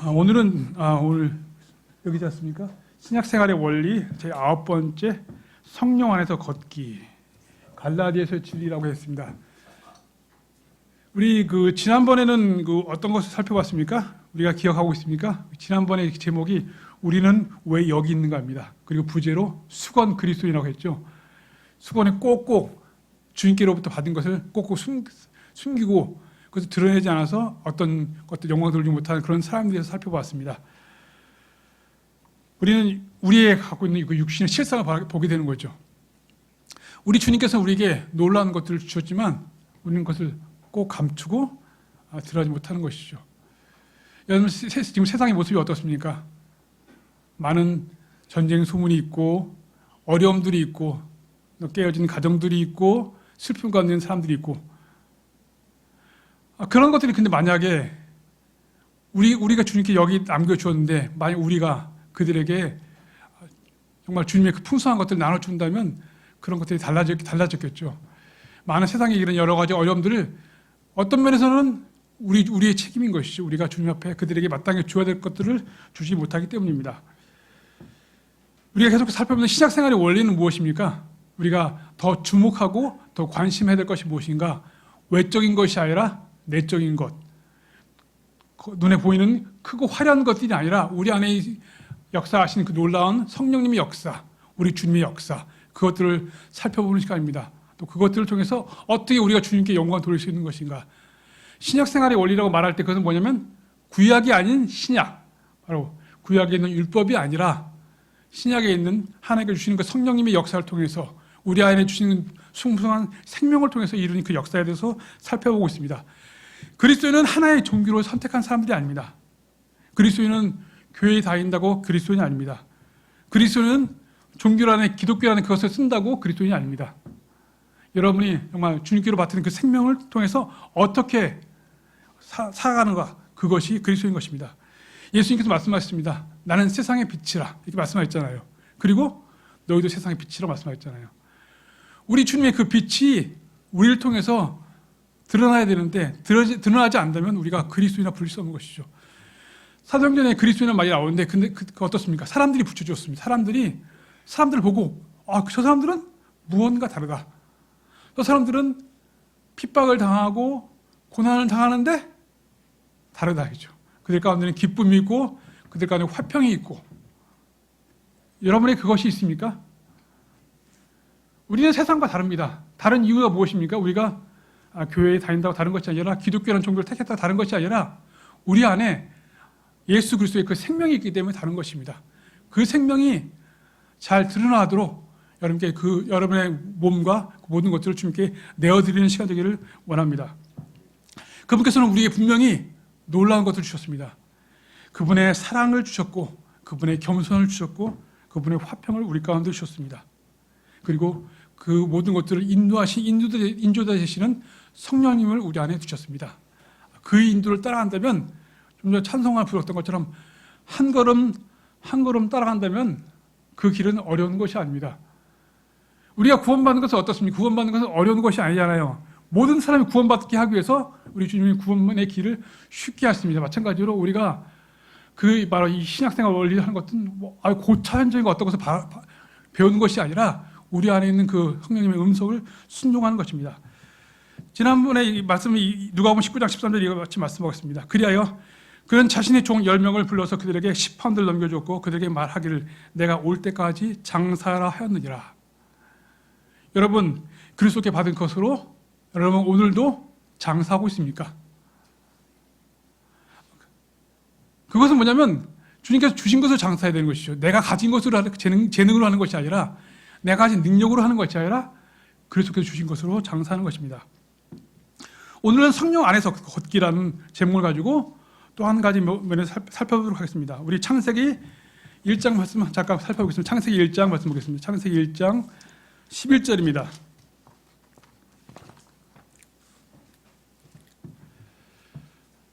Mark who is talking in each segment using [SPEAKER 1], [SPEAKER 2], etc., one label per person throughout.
[SPEAKER 1] 오늘 여기지 않습니까? 신약생활의 원리 제 9번째 성령 안에서 걷기, 갈라디아서의 진리라고 했습니다. 우리 지난번에는 어떤 것을 살펴봤습니까? 우리가 기억하고 있습니까? 지난번에 제목이 우리는 왜 여기 있는가입니다. 그리고 부제로 수건 그리스도인이라고 했죠. 수건에 꼭꼭 주님께로부터 받은 것을 꼭꼭 숨기고 그것을 드러내지 않아서 어떤 것들 영광 돌리지 못하는 그런 사람들에서 살펴봤습니다. 우리는 우리의 갖고 있는 그 육신의 실상을 보게 되는 거죠. 우리 주님께서 우리에게 놀라운 것들을 주셨지만 우리는 그것을 꼭 감추고 드러내지 못하는 것이죠. 여러분, 지금 세상의 모습이 어떻습니까? 많은 전쟁 소문이 있고 어려움들이 있고 깨어진 가정들이 있고 슬픔 가운데 있는 사람들이 있고 그런 것들이 근데 만약에 우리가 주님께 여기 남겨주었는데 만약 우리가 그들에게 정말 주님의 그 풍성한 것들을 나눠준다면 그런 것들이 달라졌겠죠. 많은 세상에 이런 여러 가지 어려움들을 어떤 면에서는 우리의 책임인 것이죠. 우리가 주님 앞에 그들에게 마땅히 줘야 될 것들을 주지 못하기 때문입니다. 우리가 계속 살펴보는 신약생활의 원리는 무엇입니까? 우리가 더 주목하고 더 관심해야 될 것이 무엇인가? 외적인 것이 아니라 내적인 것, 눈에 보이는 크고 화려한 것들이 아니라 우리 안에 역사하시는 그 놀라운 성령님의 역사, 우리 주님의 역사, 그것들을 살펴보는 시간입니다. 또 그것들을 통해서 어떻게 우리가 주님께 영광을 돌릴 수 있는 것인가. 신약생활의 원리라고 말할 때 그것은 뭐냐면 구약이 아닌 신약, 바로 구약에 있는 율법이 아니라 신약에 있는 하나님께 주시는 그 성령님의 역사를 통해서 우리 안에 주시는 풍성한 생명을 통해서 이루는 그 역사에 대해서 살펴보고 있습니다. 그리스도인은 하나의 종교로 선택한 사람들이 아닙니다. 그리스도인은 교회에 다닌다고 그리스도인이 아닙니다. 그리스도인은 종교라는 기독교라는 그것을 쓴다고 그리스도인이 아닙니다. 여러분이 정말 주님께로 받는 그 생명을 통해서 어떻게 살아가는가, 그것이 그리스도인 것입니다. 예수님께서 말씀하셨습니다. 나는 세상의 빛이라 이렇게 말씀하셨잖아요. 그리고 너희도 세상의 빛이라 말씀하셨잖아요. 우리 주님의 그 빛이 우리를 통해서 드러나야 되는데 드러나지 않다면 우리가 그리스도인이라 부를 수 없는 것이죠. 사도행전에 그리스도인이라는 말이 나오는데 근데 그 어떻습니까? 사람들이 붙여주었습니다. 사람들을 보고 저 사람들은 무언가 다르다. 저 사람들은 핍박을 당하고 고난을 당하는데 다르다 하죠. 그들 가운데는 기쁨이 있고 그들 가운데 화평이 있고. 여러분의 그것이 있습니까? 우리는 세상과 다릅니다. 다른 이유가 무엇입니까? 우리가 교회에 다닌다고 다른 것이 아니라 기독교라는 종교를 택했다고 다른 것이 아니라 우리 안에 예수 그리스도의 그 생명이 있기 때문에 다른 것입니다. 그 생명이 잘 드러나도록 여러분께 여러분의 몸과 모든 것들을 주님께 내어드리는 시간 되기를 원합니다. 그분께서는 우리에게 분명히 놀라운 것을 주셨습니다. 그분의 사랑을 주셨고 그분의 겸손을 주셨고 그분의 화평을 우리 가운데 주셨습니다. 그리고 그 모든 것들을 인도자 되시는 성령님을 우리 안에 두셨습니다. 그 인도를 따라간다면 좀 더 찬송을 부르었던 것처럼 한 걸음 따라간다면 그 길은 어려운 것이 아닙니다. 우리가 구원받는 것은 어떻습니까? 구원받는 것은 어려운 것이 아니잖아요. 모든 사람이 구원받게 하기 위해서 우리 주님이 구원의 길을 쉽게 하십니다. 마찬가지로 우리가 바로 이 신약생활 원리를 하는 것은 고차원적인 어떤 것을 배우는 것이 아니라 우리 안에 있는 그 성령님의 음성을 순종하는 것입니다. 지난번에 이 말씀이 누가복음 19장 13절 이와 같이 말씀하겠습니다. 그리하여 그는 자신의 종 10명을 불러서 그들에게 10파운드를 넘겨줬고 그들에게 말하기를 내가 올 때까지 장사하라 하였느니라. 여러분, 그리스도께 받은 것으로 여러분 오늘도 장사하고 있습니까? 그것은 뭐냐면 주님께서 주신 것을 장사해야 되는 것이죠. 내가 가진 것으로 재능으로 하는 것이 아니라 내가 가진 능력으로 하는 것이 아니라 그리스도께서 주신 것으로 장사하는 것입니다. 오늘은 성령 안에서 걷기라는 제목을 가지고 또 한 가지 면을 살펴보도록 하겠습니다. 우리 창세기 1장 말씀 잠깐 살펴보겠습니다. 창세기 1장 말씀 보겠습니다. 창세기 1장 11절입니다.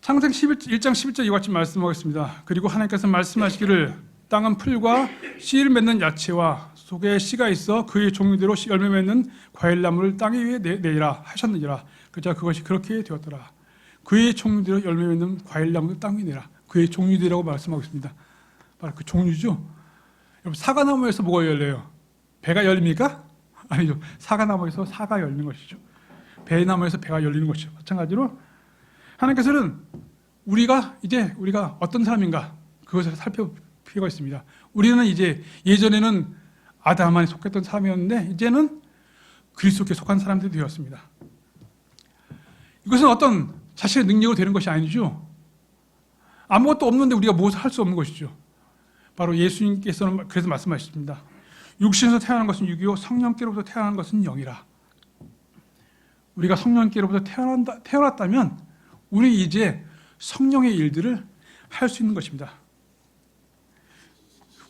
[SPEAKER 1] 창세기 1장 11절 이와 같이 말씀하겠습니다. 그리고 하나님께서 말씀하시기를 땅은 풀과 씨를 맺는 야채와 속에 씨가 있어 그의 종류대로 열매 맺는 과일나무를 땅 위에 내리라 하셨느니라. 그자 그것이 그렇게 되었더라. 그의 종류대로 열매 맺는 과일나무를 땅 위에 내라. 그의 종류들이라고 말씀하고 있습니다. 바로 그 종류죠. 여러분, 사과나무에서 뭐가 열려요? 배가 열립니까? 아니죠. 사과나무에서 사가 열리는 것이죠. 배나무에서 배가 열리는 것이죠. 마찬가지로 하나님께서는 우리가 어떤 사람인가 그것을 살펴볼 필요가 있습니다. 우리는 이제 예전에는 아담에 속했던 사람이었는데 이제는 그리스도께 속한 사람들이 되었습니다. 이것은 어떤 자신의 능력으로 되는 것이 아니죠. 아무것도 없는데 우리가 무엇을 할 수 없는 것이죠. 바로 예수님께서는 그래서 말씀하셨습니다. 육신에서 태어난 것은 육이요 성령께로부터 태어난 것은 영이라. 우리가 성령께로부터 태어났다면 우리 이제 성령의 일들을 할 수 있는 것입니다.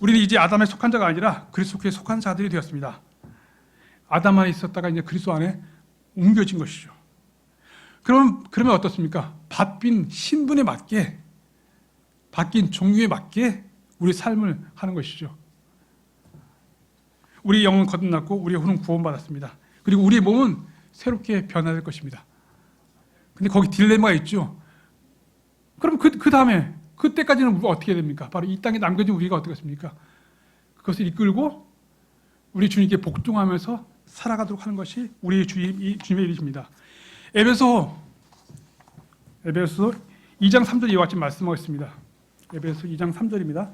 [SPEAKER 1] 우리는 이제 아담에 속한 자가 아니라 그리스도께 속한 자들이 되었습니다. 아담 안에 있었다가 이제 그리스도 안에 옮겨진 것이죠. 그러면 어떻습니까? 바뀐 신분에 맞게, 바뀐 종류에 맞게 우리 삶을 하는 것이죠. 우리 영은 거듭났고 우리의 혼은 구원받았습니다. 그리고 우리의 몸은 새롭게 변화될 것입니다. 근데 거기 딜레마가 있죠. 그럼 그 다음에 그때까지는 우리가 어떻게 됩니까? 바로 이 땅에 남겨진 우리가 어떻게 했습니까? 그것을 이끌고 우리 주님께 복종하면서 살아가도록 하는 것이 우리 주님의 일이십니다. 에베소 2장 3절 이와 같이 말씀하고 있습니다. 에베소 2장 3절입니다.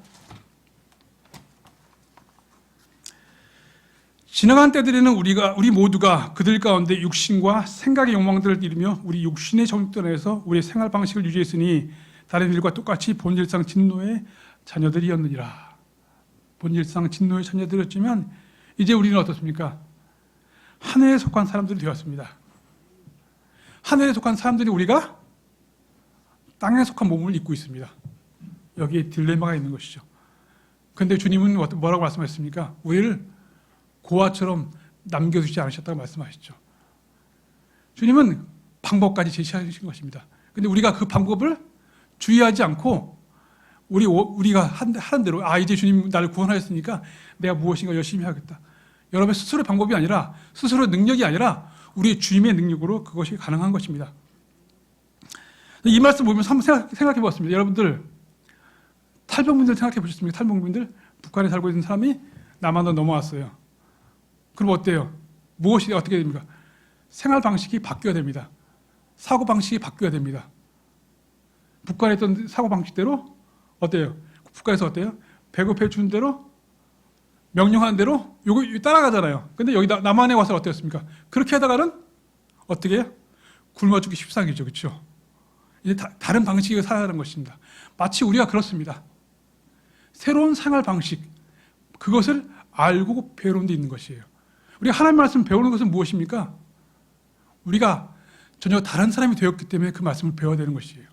[SPEAKER 1] 지나간 때들에는 우리 모두가 그들 가운데 육신과 생각의 욕망들을 이루며 우리 육신의 정욕들 안에서 우리의 생활 방식을 유지했으니 다른 일과 똑같이 본질상 진노의 자녀들이었느니라. 본질상 진노의 자녀들이었지만 이제 우리는 어떻습니까? 하늘에 속한 사람들이 되었습니다. 하늘에 속한 사람들이 우리가 땅에 속한 몸을 입고 있습니다. 여기에 딜레마가 있는 것이죠. 그런데 주님은 뭐라고 말씀하셨습니까? 우리를 고아처럼 남겨두지 않으셨다고 말씀하셨죠. 주님은 방법까지 제시하신 것입니다. 그런데 우리가 그 방법을 주의하지 않고 우리가 하는 대로 이제 주님 나를 구원하셨으니까 내가 무엇인가 열심히 하겠다. 여러분의 스스로의 방법이 아니라 스스로의 능력이 아니라 우리의 주님의 능력으로 그것이 가능한 것입니다. 이 말씀 보면서 한번 생각해 보았습니다. 여러분들 탈북민들 생각해 보셨습니까? 탈북민들 북한에 살고 있는 사람이 남한으로 넘어왔어요. 그럼 어때요? 무엇이 어떻게 됩니까? 생활 방식이 바뀌어야 됩니다. 사고 방식이 바뀌어야 됩니다. 북한에 있던 사고 방식대로 어때요? 북한에서 어때요? 배급해 주는 대로 명령하는 대로 요거 따라가잖아요. 근데 여기 남한에 와서 어땠습니까? 그렇게 하다가는 어떻게 해요? 굶어 죽기 십상이죠. 그렇죠? 이제 다른 방식을 살아가는 것입니다. 마치 우리가 그렇습니다. 새로운 생활 방식, 그것을 알고 배우는 데 있는 것이에요. 우리가 하나님 말씀 배우는 것은 무엇입니까? 우리가 전혀 다른 사람이 되었기 때문에 그 말씀을 배워야 되는 것이에요.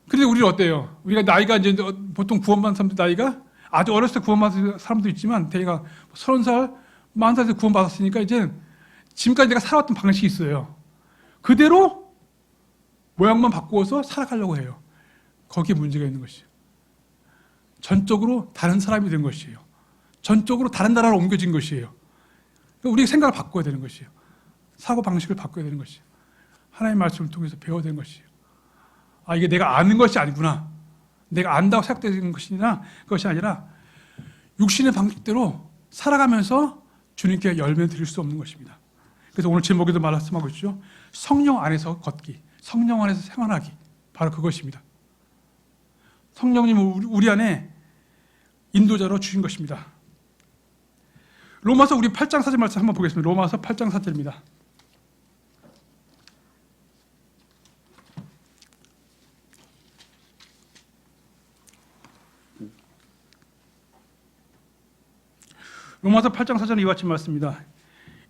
[SPEAKER 1] 그런데 우리는 어때요? 우리가 나이가 이제 보통 구원받은 사람들 나이가 아주 어렸을 때 구원받은 사람도 있지만 대개가 30살, 40살 때 구원받았으니까 이제 지금까지 내가 살아왔던 방식이 있어요. 그대로 모양만 바꾸어서 살아가려고 해요. 거기에 문제가 있는 것이에요. 전적으로 다른 사람이 된 것이에요. 전적으로 다른 나라로 옮겨진 것이에요. 우리의 생각을 바꿔야 되는 것이에요. 사고 방식을 바꿔야 되는 것이에요. 하나님의 말씀을 통해서 배워야 되는 것이에요. 이게 내가 아는 것이 아니구나. 내가 안다고 생각되는 것이 아니라 육신의 방식대로 살아가면서 주님께 열매 드릴 수 없는 것입니다. 그래서 오늘 제목에도 말씀하고 있죠. 성령 안에서 걷기, 성령 안에서 생활하기. 바로 그것입니다. 성령님은 우리 안에 인도자로 주신 것입니다. 로마서 우리 8장 4절 말씀 한번 보겠습니다. 로마서 8장 4절입니다. 로마서 8장 4절 이와 같이 말씀입니다.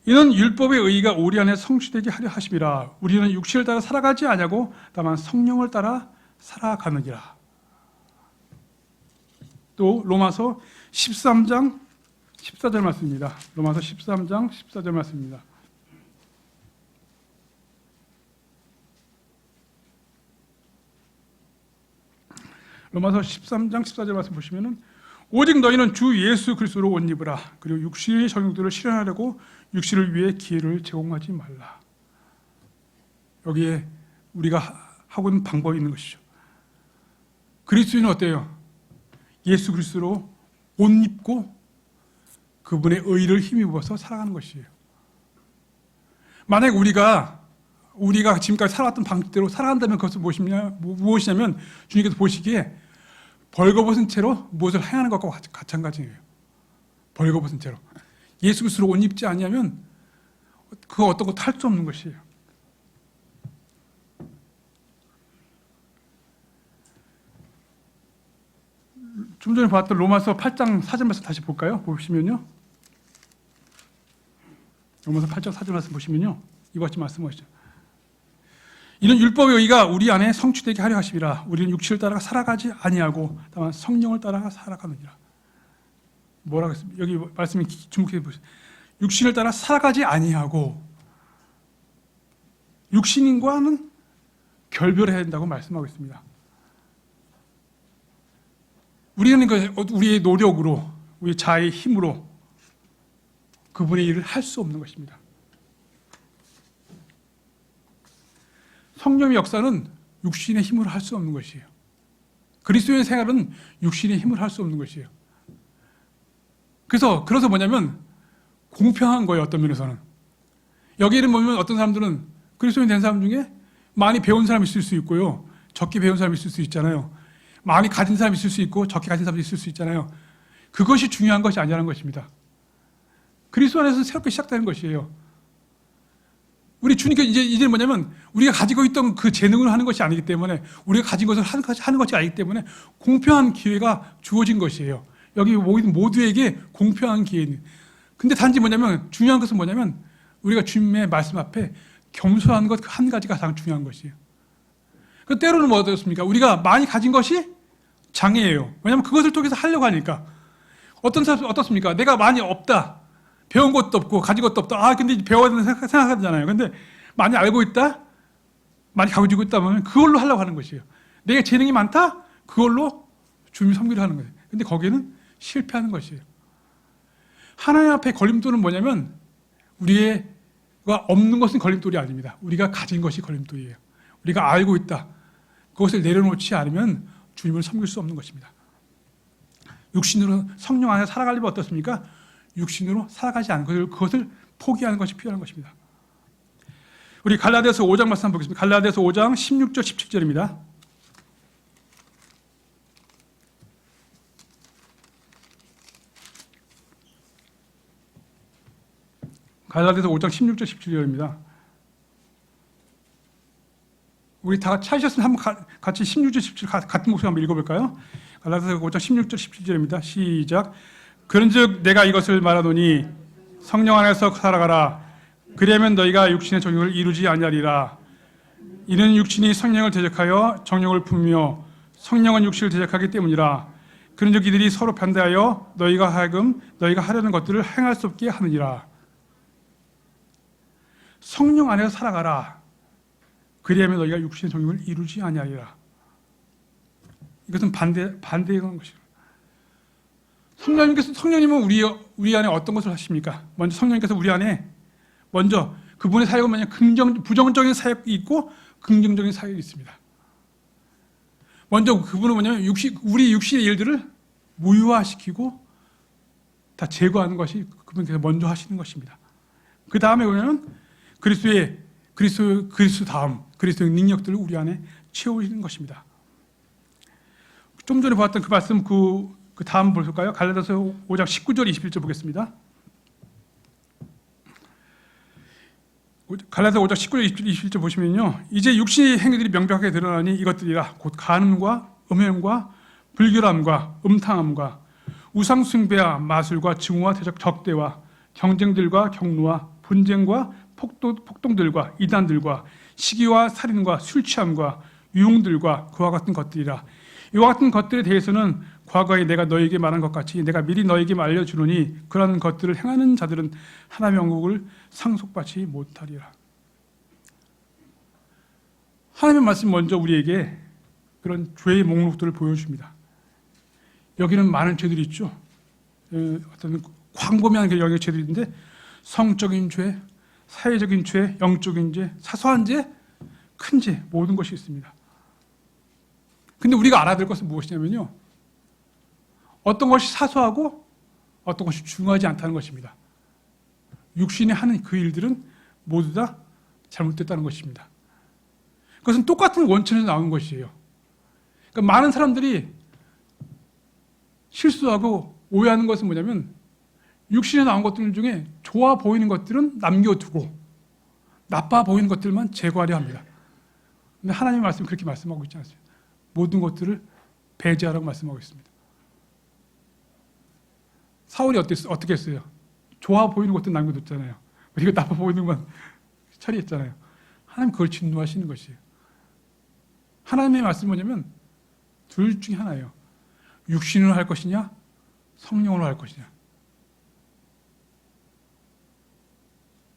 [SPEAKER 1] 이는 율법의 의의가 우리 안에 성취되게 하려 하심이라. 우리는 육신을 따라 살아가지 아니하고 다만 성령을 따라 살아가느니라. 또 로마서 13장 14절 말씀입니다. 로마서 13장 14절 말씀입니다. 로마서 13장 14절 말씀 보시면은 오직 너희는 주 예수 그리스도로 옷 입으라. 그리고 육신의 정욕들을 실현하려고 육신을 위해 기회를 제공하지 말라. 여기에 우리가 하고 있는 방법이 있는 것이죠. 그리스도인은 어때요? 예수 그리스도로 옷 입고 그분의 의를 힘입어서 살아가는 것이에요. 만약 우리가 지금까지 살아왔던 방식대로 살아간다면 그것은 무엇이냐면 주님께서 보시기에 벌거벗은 채로 무엇을 행하는 것과 마찬가지예요. 벌거벗은 채로. 예수 그리스도로 옷 입지 아니하면 그 어떤 것도 할 수 없는 것이에요. 좀 전에 봤던 로마서 8장 4절 말씀 다시 볼까요? 보시면요. 로마서 8장 4절 말씀 보시면요. 이와 같이 말씀하시죠. 이는 율법의 의가 우리 안에 성취되게 하려 하심이라. 우리는 육신을 따라 살아가지 아니하고 다만 성령을 따라 살아가느니라. 뭐라고 했습니까? 여기 말씀이 주목해 보세요. 육신을 따라 살아가지 아니하고, 육신과는 결별해야 된다고 말씀하고 있습니다. 우리는 우리의 노력으로, 우리 자아의 힘으로 그분의 일을 할 수 없는 것입니다. 성령의 역사는 육신의 힘으로 할 수 없는 것이에요. 그리스도의 생활은 육신의 힘으로 할 수 없는 것이에요. 그래서 뭐냐면 공평한 거예요. 어떤 면에서는. 여기를 보면 어떤 사람들은 그리스도인 된 사람 중에 많이 배운 사람이 있을 수 있고요, 적게 배운 사람이 있을 수 있잖아요. 많이 가진 사람이 있을 수 있고 적게 가진 사람이 있을 수 있잖아요. 그것이 중요한 것이 아니라는 것입니다. 그리스도 안에서 새롭게 시작되는 것이에요. 우리 주님께서 이제 뭐냐면 우리가 가지고 있던 그 재능을 하는 것이 아니기 때문에, 우리가 가진 것을 하는 것이 아니기 때문에 공평한 기회가 주어진 것이에요. 여기 모인 모두에게 공평한 기회는. 근데 단지 뭐냐면, 중요한 것은 뭐냐면 우리가 주님의 말씀 앞에 겸손한 것 한 가지가 가장 중요한 것이에요. 그 때로는 뭐 어떻습니까? 우리가 많이 가진 것이 장애예요. 왜냐하면 그것을 통해서 하려고 하니까. 어떤 사람 어떻습니까? 내가 많이 없다, 배운 것도 없고 가진 것도 없다. 근데 배워야 된다 생각하잖아요. 근데 많이 알고 있다, 많이 가지고 있다 보면 그걸로 하려고 하는 것이에요. 내가 재능이 많다, 그걸로 주님 섬기려 하는 거예요. 근데 거기에는 실패하는 것이에요. 하나님 앞에 걸림돌은 뭐냐면, 우리가 없는 것은 걸림돌이 아닙니다. 우리가 가진 것이 걸림돌이에요. 우리가 알고 있다, 그것을 내려놓지 않으면 주님을 섬길 수 없는 것입니다. 육신으로 성령 안에 살아가려면 어떻습니까? 육신으로 살아가지 않고 그것을 포기하는 것이 필요한 것입니다. 우리 갈라디아서 5장 말씀 한번 보겠습니다. 갈라디아서 5장 16절 17절입니다. 갈라디아서 5장 16절 17절입니다. 우리 다 찾으셨으면 한번 같이 16절 17절 같은 목소리 한번 읽어볼까요? 갈라디아서 5장 16절 17절입니다. 시작. 그런즉 내가 이것을 말하노니 성령 안에서 살아가라. 그리하면 너희가 육신의 정욕을 이루지 아니하리라. 이는 육신이 성령을 대적하여 정욕을 품며 성령은 육신을 대적하기 때문이라. 그런즉 이들이 서로 반대하여 너희가 하려는 것들을 행할 수 없게 하느니라. 성령 안에서 살아가라. 그리하면 너희가 육신의 정욕을 이루지 아니하리라. 이것은 반대의 것입니다. 성령님은 우리 안에 어떤 것을 하십니까? 먼저 성령님께서 우리 안에 먼저 그분의 사역은 만약 부정적인 사역이 있고 긍정적인 사역이 있습니다. 먼저 그분은 뭐냐면 우리 육신의 일들을 무효화시키고 다 제거하는 것이 그분께서 먼저 하시는 것입니다. 그 다음에 보면 그리스도 다음 그리스도의 능력들을 우리 안에 채우시는 것입니다. 좀 전에 보았던 그 말씀 그 다음 볼까요? 갈라디아서 5장 19절 21절 보겠습니다. 갈라디아서 5장 19절 21절 보시면요, 이제 육신의 행위들이 명백하게 드러나니 이것들이라 곧 간음과 음행과 불결함과 음탕함과 우상숭배와 마술과 증오와 적대와 경쟁들과 경노와 분쟁과 폭동들과 이단들과 시기와 살인과 술 취함과 유흥들과 그와 같은 것들이라. 이와 같은 것들에 대해서는 과거에 내가 너에게 말한 것 같이 내가 미리 너에게 알려주노니 그런 것들을 행하는 자들은 하나님의 왕국을 상속받지 못하리라. 하나님의 말씀 먼저 우리에게 그런 죄의 목록들을 보여줍니다. 여기는 많은 죄들이 있죠. 어떤 광범위한 영역의 죄들이 있는데, 성적인 죄, 사회적인 죄, 영적인 죄, 사소한 죄, 큰 죄, 모든 것이 있습니다. 근데 우리가 알아야 될 것은 무엇이냐면요. 어떤 것이 사소하고 어떤 것이 중요하지 않다는 것입니다. 육신이 하는 그 일들은 모두 다 잘못됐다는 것입니다. 그것은 똑같은 원천에서 나온 것이에요. 그러니까 많은 사람들이 실수하고 오해하는 것은 뭐냐면 육신에 나온 것들 중에 좋아 보이는 것들은 남겨두고 나빠 보이는 것들만 제거하려 합니다. 근데 하나님의 말씀은 그렇게 말씀하고 있지 않습니다. 모든 것들을 배제하라고 말씀하고 있습니다. 사울이 어떻게 했어요? 좋아 보이는 것들 남겨뒀잖아요. 우리가 나빠 보이는 것만 처리했잖아요. 하나님 그걸 진노하시는 것이에요. 하나님의 말씀은 뭐냐면 둘 중에 하나예요. 육신으로 할 것이냐 성령으로 할 것이냐.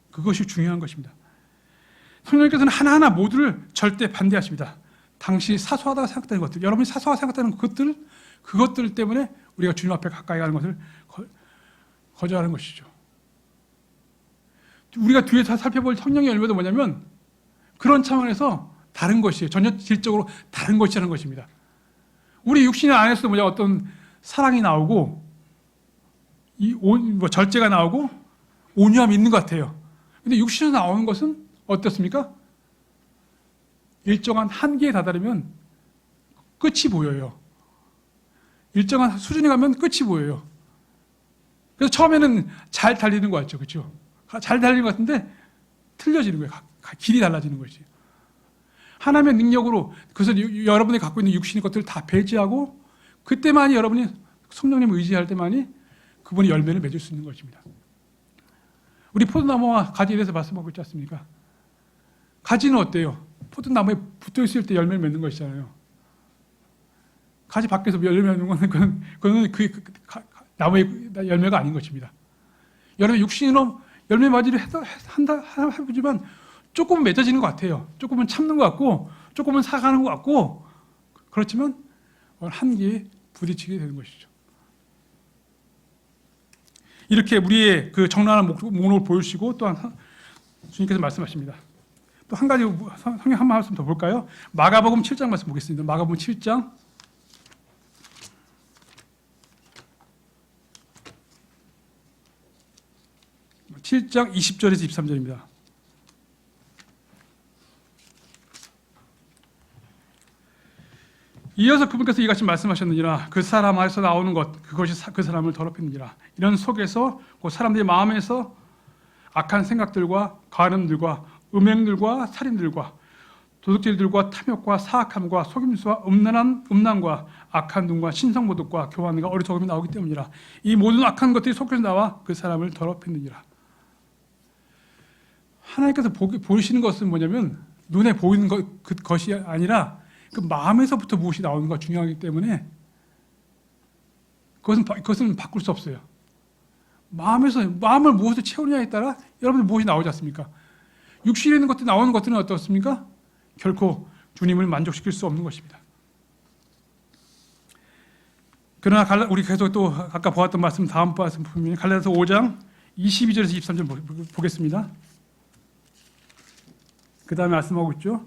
[SPEAKER 1] 그것이 중요한 것입니다. 성령님께서는 하나하나 모두를 절대 반대하십니다. 당시 사소하다고 생각되는 것들, 여러분이 사소하다고 생각되는 그것들 때문에 우리가 주님 앞에 가까이 가는 것을 거절하는 것이죠. 우리가 뒤에서 살펴볼 성령의 열매도 뭐냐면 그런 차원에서 다른 것이에요. 전혀 질적으로 다른 것이라는 것입니다. 우리 육신 안에서도 뭐냐 어떤 사랑이 나오고 절제가 나오고 온유함이 있는 것 같아요. 근데 육신에서 나오는 것은 어떻습니까? 일정한 한계에 다다르면 끝이 보여요. 일정한 수준에 가면 끝이 보여요. 그래서 처음에는 잘 달리는 것 같죠. 그렇죠? 잘 달리는 것 같은데 틀려지는 거예요. 길이 달라지는 것이에요. 하나님의 능력으로 그래서 여러분이 갖고 있는 육신의 것들을 다 배제하고 그때만이 여러분이 성령님을 의지할 때만이 그분이 열매를 맺을 수 있는 것입니다. 우리 포도나무와 가지에 대해서 말씀하고 있지 않습니까? 가지는 어때요? 포도나무에 붙어 있을 때 열매를 맺는 것이잖아요. 가지 밖에서 열매 맺는 거는 그거는 나무의 열매가 아닌 것입니다. 여러분 육신으로 열매 맞이를 해보지만 조금은 맺어지는 것 같아요. 조금은 참는 것 같고 조금은 사가는 것 같고 그렇지만 한계에 부딪히게 되는 것이죠. 이렇게 우리의 그 정당한 목록을 보여주시고 또한 주님께서 말씀하십니다. 또 한 가지 성경 한 말씀 더 볼까요? 마가복음 7장 말씀 보겠습니다. 마가복음 7장 20절에서 23절입니다. 이어서 그분께서 이같이 말씀하셨느니라. 그 사람 안에서 나오는 것 그것이 그 사람을 더럽히느니라. 이런 속에서 그 사람들의 마음에서 악한 생각들과 간음들과 음행들과 살인들과 도둑질들과 탐욕과 사악함과 속임수와 음란과 악한 눈과 신성모독과 교만과 어리석음이 나오기 때문이라. 이 모든 악한 것들이 속에서 나와 그 사람을 더럽히느니라. 하나님께서 보이시는 것은 뭐냐면 눈에 보이는 것이 아니라 그 마음에서부터 무엇이 나오는가 중요하기 때문에 그것은 바꿀 수 없어요. 마음을 무엇을 채우느냐에 따라 여러분들 무엇이 나오지 않습니까? 육신에 있는 것들 나오는 것들은 어떻습니까? 결코 주님을 만족시킬 수 없는 것입니다. 그러나 우리 계속 또 아까 보았던 말씀 다음 말씀 보면 갈라디아서 5장 22절에서 23절 보겠습니다. 그 다음에 말씀하고 있죠.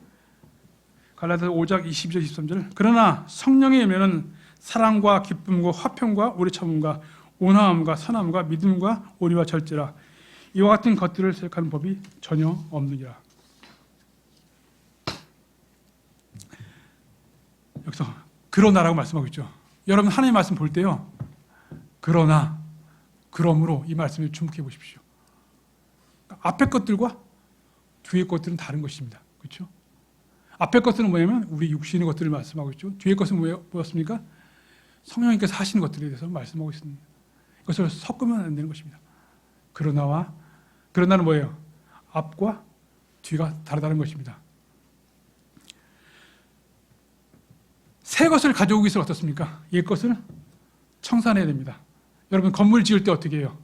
[SPEAKER 1] 갈라디아서 5장 22절 23절. 그러나 성령의 열매는 사랑과 기쁨과 화평과 오래 참음과 온화함과 선함과 믿음과 온유와 절제라. 이와 같은 것들을 생각하는 법이 전혀 없느니라. 여기서 그러나라고 말씀하고 있죠. 여러분 하나님의 말씀 볼 때요. 그러나, 그러므로 이 말씀에 주목해 보십시오. 앞에 것들과 뒤의 것들은 다른 것입니다. 그렇죠? 앞에 것들은 뭐냐면 우리 육신의 것들을 말씀하고 있죠. 뒤의 것은 뭐였습니까? 성령님께서 하시는 것들에 대해서 말씀하고 있습니다. 그것을 섞으면 안 되는 것입니다. 그러나는 뭐예요? 앞과 뒤가 다르다는 것입니다. 새 것을 가져오기 위해서 어떻습니까? 옛 것을 청산해야 됩니다. 여러분 건물 지을 때 어떻게 해요?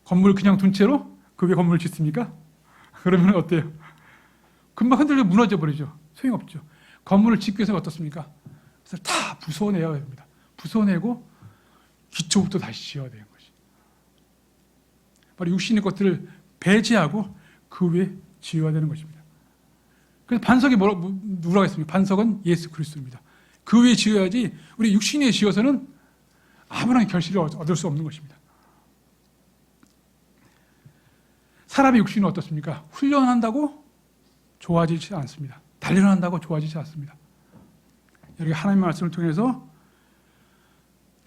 [SPEAKER 1] 건물 그냥 둔 채로 그 위에 건물을 짓습니까? 그러면 어때요? 금방 흔들려 무너져 버리죠. 소용없죠. 건물을 짓기 위해서 어떻습니까? 그래서 다 부숴내야 됩니다. 부숴내고 기초부터 다시 지어야 되는 것이. 바로 육신의 것들을 배제하고 그 위에 지어야 되는 것입니다. 그래서 반석이 누구라고 했습니까? 반석은 예수 그리스도입니다. 그 위에 지어야지 우리 육신에 지어서는 아무런 결실을 얻을 수 없는 것입니다. 사람의 육신은 어떻습니까? 훈련한다고 좋아지지 않습니다. 단련한다고 좋아지지 않습니다. 여기 하나님의 말씀을 통해서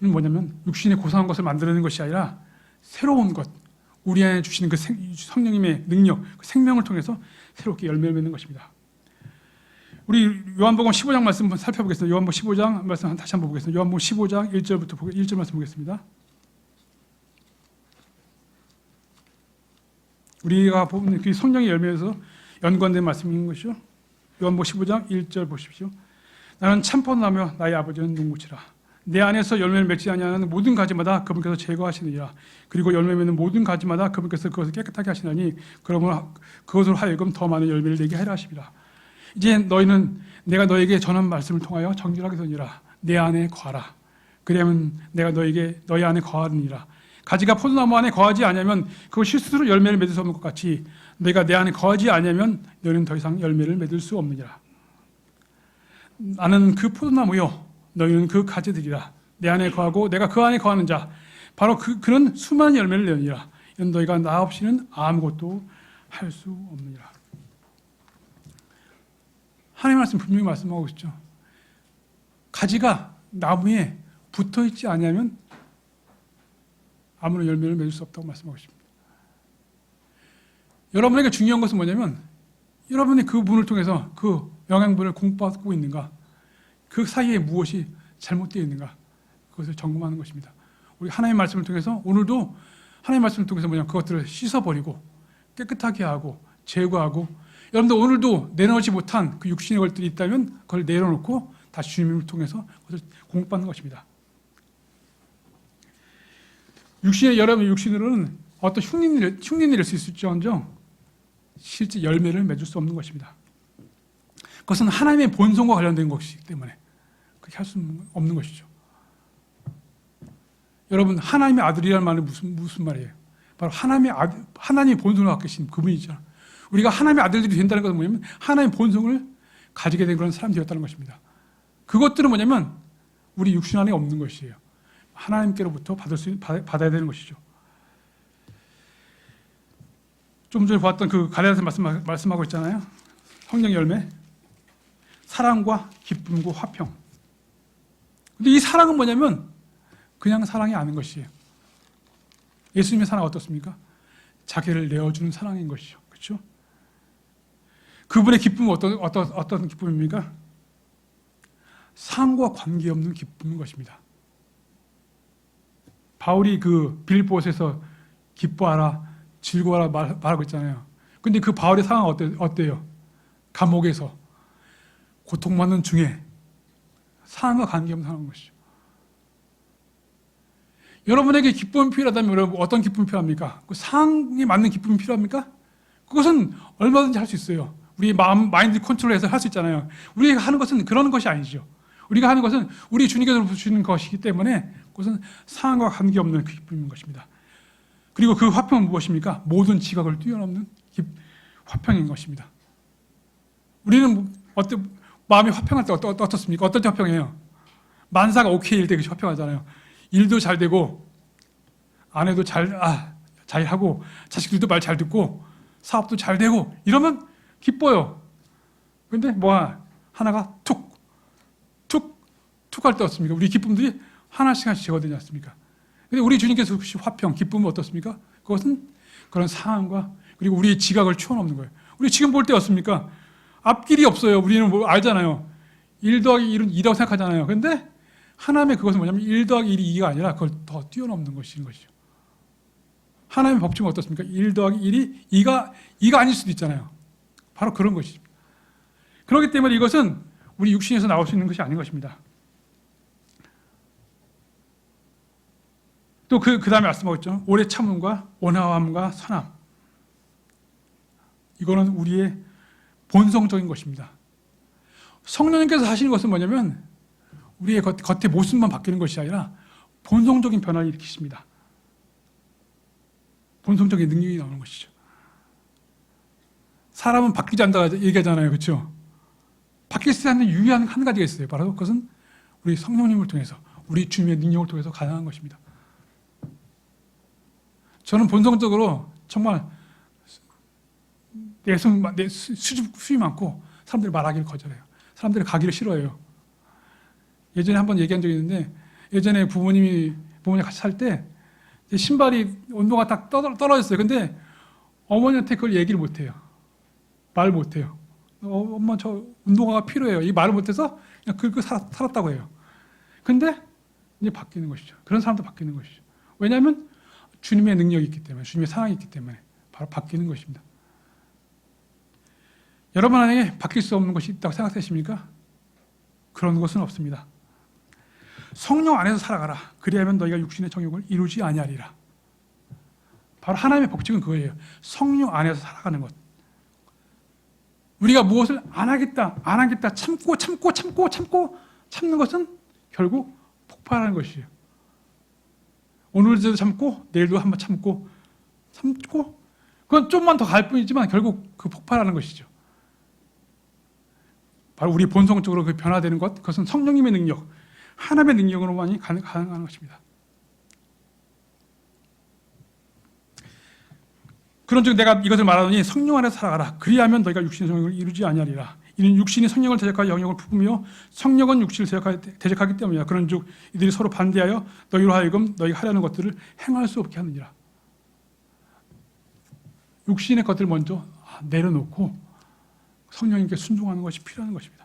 [SPEAKER 1] 뭐냐면 육신의 고상한 것을 만들어내는 것이 아니라 새로운 것, 우리 안에 주시는 그 성령님의 능력, 그 생명을 통해서 새롭게 열매를 맺는 것입니다. 우리 요한복음 15장 말씀 한번 살펴보겠습니다. 요한복음 15장 말씀 다시 한번 보겠습니다. 요한복음 15장 1절 말씀 보겠습니다. 우리가 보는 그 성령의 열매에서 연관된 말씀인 것이죠. 요한복음 15장 1절 보십시오. 나는 참포도나며 나의 아버지는 농부치라. 내 안에서 열매를 맺지 아니하는 모든 가지마다 그분께서 제거하시느니라. 그리고 열매 맺는 모든 가지마다 그분께서 그것을 깨끗하게 하시나니 그러므로 그것으로 하여금 더 많은 열매를 내게 하려 하십니다. 이제 너희는 내가 너에게 전한 말씀을 통하여 정결하게 되니라. 내 안에 거하라. 그러면 내가 너희 안에 거하느니라. 가지가 포도나무 안에 거하지 아니하면 그것이 스스로 열매를 맺을 수 없는 것 같이 내가 내 안에 거하지 아니하면 너희는 더 이상 열매를 맺을 수 없느니라. 나는 그 포도나무요 너희는 그 가지들이라. 내 안에 거하고 내가 그 안에 거하는 자 바로 그는 수많은 열매를 내느니라. 이는 너희가 나 없이는 아무것도 할 수 없느니라. 하나님의 말씀 분명히 말씀하고 있죠. 가지가 나무에 붙어있지 아니하면 아무런 열매를 맺을 수 없다고 말씀하고 있습니다. 여러분에게 중요한 것은 뭐냐면 여러분이 그 분을 통해서 그 영양분을 공부하고 있는가, 그 사이에 무엇이 잘못되어 있는가, 그것을 점검하는 것입니다. 우리 하나님의 말씀을 통해서 오늘도 하나님의 말씀을 통해서 그것들을 씻어버리고 깨끗하게 하고 제거하고, 여러분들 오늘도 내놓지 못한 그 육신의 것들이 있다면 그걸 내려놓고 다시 주님을 통해서 그것을 공급받는 것입니다. 여러분의 육신으로는 어떤 흉내를 낼 수 있을지언정 실제 열매를 맺을 수 없는 것입니다. 그것은 하나님의 본성과 관련된 것이기 때문에 그렇게 할 수 없는 것이죠. 여러분, 하나님의 아들이라는 말은 무슨 말이에요? 바로 하나님의 본성을 갖고 계신 그분이죠. 우리가 하나님의 아들들이 된다는 것은 뭐냐면 하나님의 본성을 가지게 된 그런 사람이 되었다는 것입니다. 그것들은 뭐냐면 우리 육신 안에 없는 것이에요. 하나님께로부터 받아야 되는 것이죠. 좀 전에 보았던 그 갈라디아서 말씀하고 있잖아요. 성령 열매, 사랑과 기쁨과 화평. 근데 이 사랑은 뭐냐면 그냥 사랑이 아닌 것이에요. 예수님의 사랑은 어떻습니까? 자기를 내어주는 사랑인 것이죠. 그렇죠? 그분의 기쁨은 어떤 기쁨입니까? 상과 관계없는 기쁨인 것입니다. 바울이 그 빌립보에서 기뻐하라, 즐거워하라 말하고 있잖아요. 근데 그 바울의 상황은 어때요? 감옥에서 고통받는 중에 상과 관계없는 상황인 것이죠. 여러분에게 기쁨이 필요하다면 여러분 어떤 기쁨이 필요합니까? 그 상에 맞는 기쁨이 필요합니까? 그것은 얼마든지 할 수 있어요. 우리 마인드 컨트롤해서 할 수 있잖아요. 우리가 하는 것은 그런 것이 아니죠. 우리가 하는 것은 우리 주님께서 주시는 것이기 때문에 그것은 상황과 관계없는 그 기쁨인 것입니다. 그리고 그 화평은 무엇입니까? 모든 지각을 뛰어넘는 화평인 것입니다. 우리는 마음이 화평할 때 어떻습니까? 어떨 때 화평해요? 만사가 오케이일 때 화평하잖아요. 일도 잘 되고 아내도 잘하고 자식들도 말 잘 듣고 사업도 잘 되고 이러면 기뻐요. 그런데 하나가 툭 할 때 어떻습니까? 우리 기쁨들이 하나씩 제거되지 않습니까? 근데 우리 주님께서 주신 화평, 기쁨은 어떻습니까? 그것은 그런 상황과 그리고 우리의 지각을 추워넘는 거예요. 우리 지금 볼 때 어떻습니까? 앞길이 없어요. 우리는 알잖아요. 1 더하기 1은 2라고 생각하잖아요. 그런데 하나님의 그것은 뭐냐면 1 더하기 1이 2가 아니라 그걸 더 뛰어넘는 것인 것이죠. 하나님의 법칙은 어떻습니까? 1 더하기 1이 2가 아닐 수도 있잖아요. 바로 그런 것이죠. 그렇기 때문에 이것은 우리 육신에서 나올 수 있는 것이 아닌 것입니다. 또 그 다음에 말씀하고 있죠. 오래 참음과 온화함과 선함. 이거는 우리의 본성적인 것입니다. 성령님께서 하시는 것은 뭐냐면 우리의 겉의 모습만 바뀌는 것이 아니라 본성적인 변화를 일으키십니다. 본성적인 능력이 나오는 것이죠. 사람은 바뀌지 않는다 얘기하잖아요. 그렇죠? 바뀔 수 있는 유일한 한 가지가 있어요. 바로 그것은 우리 성령님을 통해서, 우리 주님의 능력을 통해서 가능한 것입니다. 저는 본성적으로 정말 내 수줍이 많고 사람들이 말하기를 거절해요. 사람들이 가기를 싫어해요. 예전에 한번 얘기한 적이 있는데, 예전에 부모님이 같이 살 때 신발이 온도가 딱 떨어졌어요. 근데 어머니한테 그걸 얘기를 못해요. 말 못해요. 엄마 저 운동화가 필요해요. 이 말을 못해서 그냥 긁고 살았다고 해요. 근데 이제 바뀌는 것이죠. 그런 사람도 바뀌는 것이죠. 왜냐하면 주님의 능력이 있기 때문에, 주님의 사랑이 있기 때문에 바로 바뀌는 것입니다. 여러분 안에 바뀔 수 없는 것이 있다고 생각하십니까? 그런 것은 없습니다. 성령 안에서 살아가라. 그리하면 너희가 육신의 정욕을 이루지 아니하리라. 바로 하나님의 법칙은 그거예요. 성령 안에서 살아가는 것. 우리가 무엇을 안 하겠다 참는 것은 결국 폭발하는 것이에요. 오늘도 참고 내일도 한번 참고 그건 좀만 더 갈 뿐이지만 결국 그 폭발하는 것이죠. 바로 우리 본성적으로 그 변화되는 것, 그것은 성령님의 능력, 하나님의 능력으로만이 가능한 것입니다. 그런즉 내가 이것을 말하노니 성령 안에서 살아가라. 그리하면 너희가 육신의 정욕을 이루지 아니하리라. 이는 육신이 성령을 대적하여 영역을 부으며 성령은 육신을 대적하기 때문이야. 그런즉 이들이 서로 반대하여 너희로 하여금 너희가 하려는 것들을 행할 수 없게 하느니라. 육신의 것들을 먼저 내려놓고 성령님께 순종하는 것이 필요한 것입니다.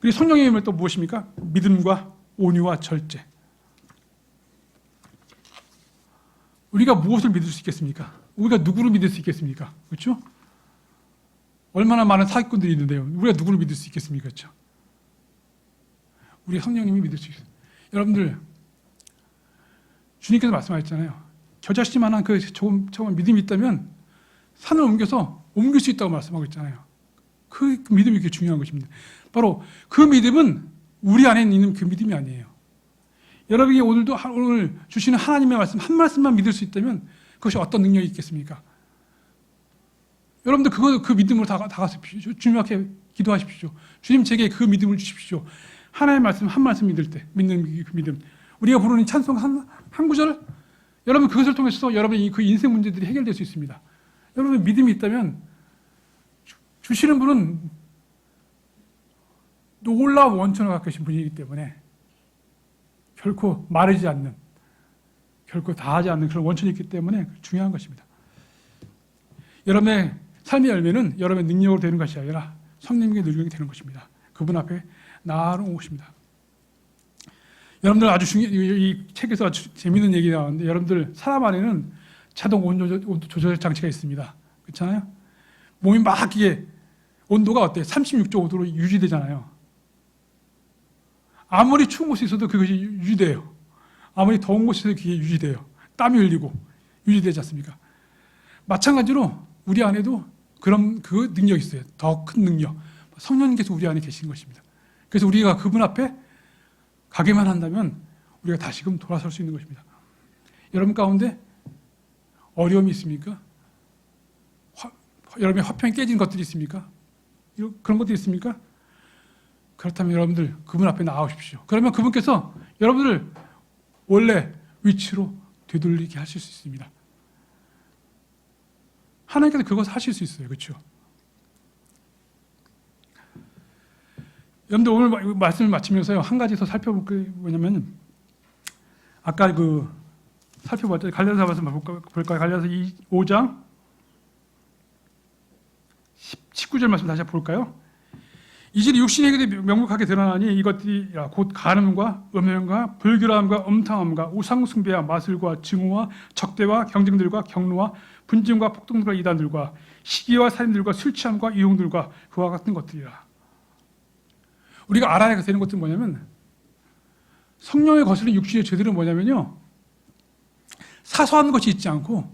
[SPEAKER 1] 그리고 성령의 힘은 또 무엇입니까? 믿음과 온유와 절제. 우리가 무엇을 믿을 수 있겠습니까? 우리가 누구를 믿을 수 있겠습니까? 그렇죠? 얼마나 많은 사기꾼들이 있는데요. 우리가 누구를 믿을 수 있겠습니까? 그렇죠? 우리 성령님이 믿을 수 있어요. 여러분들, 주님께서 말씀하셨잖아요. 겨자씨만한 그 조금 믿음이 있다면 산을 옮길 수 있다고 말씀하고 있잖아요. 그 믿음이 그렇게 중요한 것입니다. 바로 그 믿음은 우리 안에 있는 그 믿음이 아니에요. 여러분이 오늘 주시는 하나님의 말씀 한 말씀만 믿을 수 있다면 그것이 어떤 능력이 있겠습니까? 여러분들 그 믿음으로 다가서십시오. 주님 앞에 기도하십시오. 주님 제게 그 믿음을 주십시오. 하나님의 말씀 한 말씀 믿을 때 믿는 그 믿음. 우리가 부르는 찬송 한 구절, 여러분 그것을 통해서 여러분의 그 인생 문제들이 해결될 수 있습니다. 여러분 믿음이 있다면 주시는 분은 놀라운 원천을 갖고 계신 분이기 때문에 결코 마르지 않는, 결코 다하지 않는 그런 원천이 있기 때문에 중요한 것입니다. 여러분의 삶의 열매는 여러분의 능력으로 되는 것이 아니라 성령님의 능력이 되는 것입니다. 그분 앞에 나아가는 것입니다. 여러분들 이 책에서 아주 재미있는 얘기 나왔는데, 여러분들 사람 안에는 자동 온도 조절 장치가 있습니다. 그렇잖아요? 몸이 막 이게 온도가 어때요? 36.5도로 유지되잖아요. 아무리 추운 곳에 있어도 그것이 유지돼요. 아무리 더운 곳에서 그게 유지돼요. 땀이 흘리고 유지되지 않습니까? 마찬가지로 우리 안에도 그런 그 능력이 있어요. 더 큰 능력. 성령님께서 우리 안에 계신 것입니다. 그래서 우리가 그분 앞에 가기만 한다면 우리가 다시금 돌아설 수 있는 것입니다. 여러분 가운데 어려움이 있습니까? 여러분의 화평이 깨진 것들이 있습니까? 그런 것들이 있습니까? 그렇다면 여러분들 그분 앞에 나아오십시오. 그러면 그분께서 여러분들을 원래 위치로 되돌리게 하실 수 있습니다. 하나님께서 그것을 하실 수 있어요. 그렇죠? 여러분들 오늘 말씀을 마치면서요, 한 가지 더 살펴볼 게 뭐냐면, 아까 살펴봤죠. 갈라디아서 말씀 볼까요? 갈라디아서 5장 19절 말씀 다시 볼까요? 이질이 육신에게 명백하게 드러나니 이것들이 곧 간음과 음행과 불결함과 음탕함과 우상숭배와 마술과 증오와 적대와 경쟁들과 경로와 분쟁과 폭동들과 이단들과 시기와 살인들과 술 취함과 이용들과 그와 같은 것들이라. 우리가 알아야 되는 것들은 뭐냐면, 성령의 거스른 육신의 죄들은 뭐냐면요, 사소한 것이 있지 않고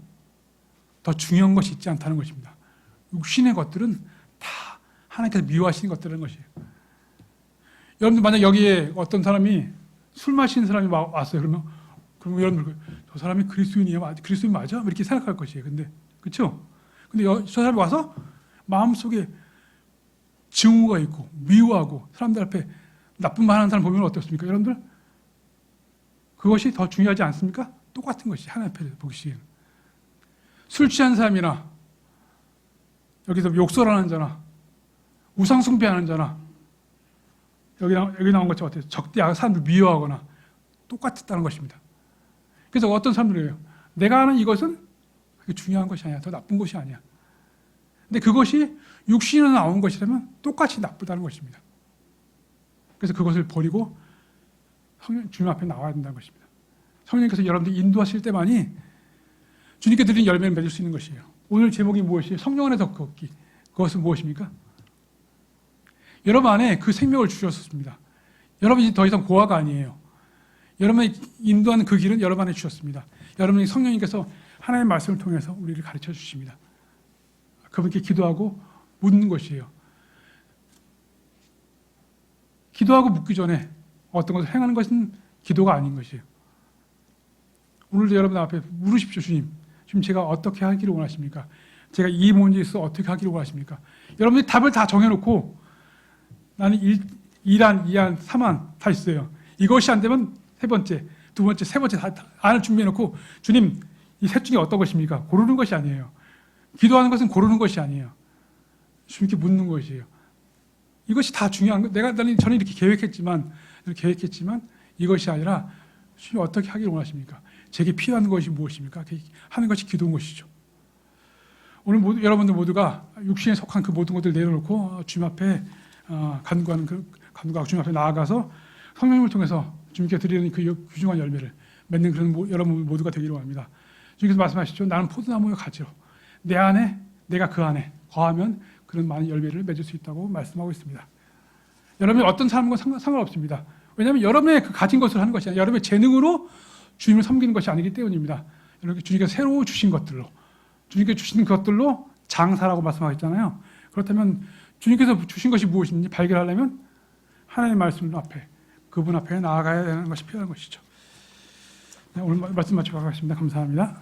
[SPEAKER 1] 더 중요한 것이 있지 않다는 것입니다. 육신의 것들은 다 하나님께서 미워하시는 것들인 것이에요. 여러분들 만약 여기에 어떤 사람이 술 마시는 사람이 왔어요. 그러면 여러분들 저 사람이 그리스도인이야, 그리스도인 맞아? 이렇게 생각할 것이에요. 근데 그렇죠? 근데 저 사람이 와서 마음속에 증오가 있고 미워하고 사람들 앞에 나쁜 말 하는 사람 보면 어떻습니까? 여러분들 그것이 더 중요하지 않습니까? 똑같은 것이 하나님 앞에 보시기에는. 술 취한 사람이나 여기서 욕설하는 자나 우상 숭배하는 자나 여기 나온 것처럼 어때요? 적대하고 사람들 미워하거나 똑같다는 것입니다. 그래서 어떤 사람들이에요? 내가 하는 이것은 그게 중요한 것이 아니야. 더 나쁜 것이 아니야. 근데 그것이 육신으로 나온 것이라면 똑같이 나쁘다는 것입니다. 그래서 그것을 버리고 주님 앞에 나와야 된다는 것입니다. 성령님께서 여러분들 인도하실 때만이 주님께 드린 열매를 맺을 수 있는 것이에요. 오늘 제목이 무엇이에요? 성령 안에서 걷기. 그것은 무엇입니까? 여러분 안에 그 생명을 주셨습니다. 여러분이 더 이상 고아가 아니에요. 여러분이 인도하는 그 길은 여러분 안에 주셨습니다. 여러분이 성령님께서 하나님의 말씀을 통해서 우리를 가르쳐 주십니다. 그분께 기도하고 묻는 것이에요. 기도하고 묻기 전에 어떤 것을 행하는 것은 기도가 아닌 것이에요. 오늘도 여러분 앞에 물으십시오. 주님 제가 어떻게 하기를 원하십니까? 제가 이 문제에 있어서 어떻게 하기를 원하십니까? 여러분들이 답을 다 정해놓고 나는 1안, 2안, 3안 다 있어요. 이것이 안 되면 세 번째, 두 번째, 세 번째 다 안을 준비해놓고 주님 이 셋 중에 어떤 것입니까? 고르는 것이 아니에요. 기도하는 것은 고르는 것이 아니에요. 주님께 묻는 것이에요. 이것이 다 중요한 거. 저는 이렇게 계획했지만 이것이 아니라 주님 어떻게 하기를 원하십니까? 제게 필요한 것이 무엇입니까? 하는 것이 기도인 것이죠. 오늘 여러분들 모두가 육신에 속한 그 모든 것들을 내려놓고 주님 앞에 간구하고 주님 앞에 나아가서 성령님을 통해서 주님께 드리는 그 귀중한 열매를 맺는 그런 여러분 모두가 되기를 원합니다. 주님께서 말씀하시죠. 나는 포도나무의 가지로 내 안에 내가 그 안에 거하면 그런 많은 열매를 맺을 수 있다고 말씀하고 있습니다. 여러분이 어떤 삶과 상관없습니다. 왜냐하면 여러분의 그 가진 것을 하는 것이 아니라 여러분의 재능으로 주님을 섬기는 것이 아니기 때문입니다. 여러분 주님께서 새로 주신 것들로 주님께서 주신 것들로 장사라고 말씀하셨잖아요. 그렇다면 주님께서 주신 것이 무엇인지 발견하려면 하나님의 말씀 앞에 그분 앞에 나아가야 되는 것이 필요한 것이죠. 네, 오늘 말씀 마치고 가겠습니다. 감사합니다.